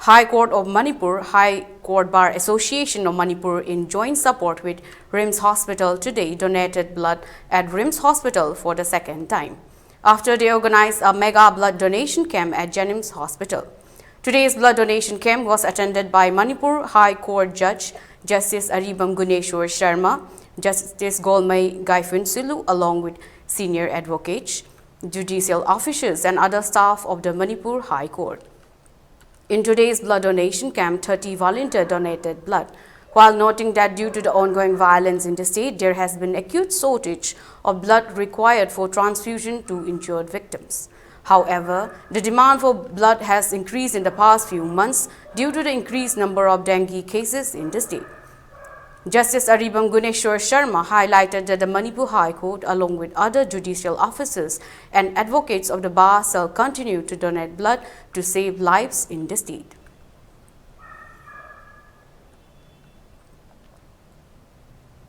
High Court of Manipur, High Court Bar Association of Manipur, in joint support with RIMS Hospital, today donated blood at RIMS Hospital for the second time, after they organized a mega blood donation camp at Jennings Hospital. Today's blood donation camp was attended by Manipur High Court Judge Justice Aribam Guneshwar Sharma, Justice Golmai Gaifun Silu, along with senior advocates, judicial officials and other staff of the Manipur High Court. In today's blood donation camp, 30 volunteers donated blood, while noting that due to the ongoing violence in the state, there has been acute shortage of blood required for transfusion to injured victims. However, the demand for blood has increased in the past few months due to the increased number of dengue cases in the state. Justice Aribam Guneshwar Sharma highlighted that the Manipur High Court, along with other judicial officers and advocates of the bar, shall continue to donate blood to save lives in the state.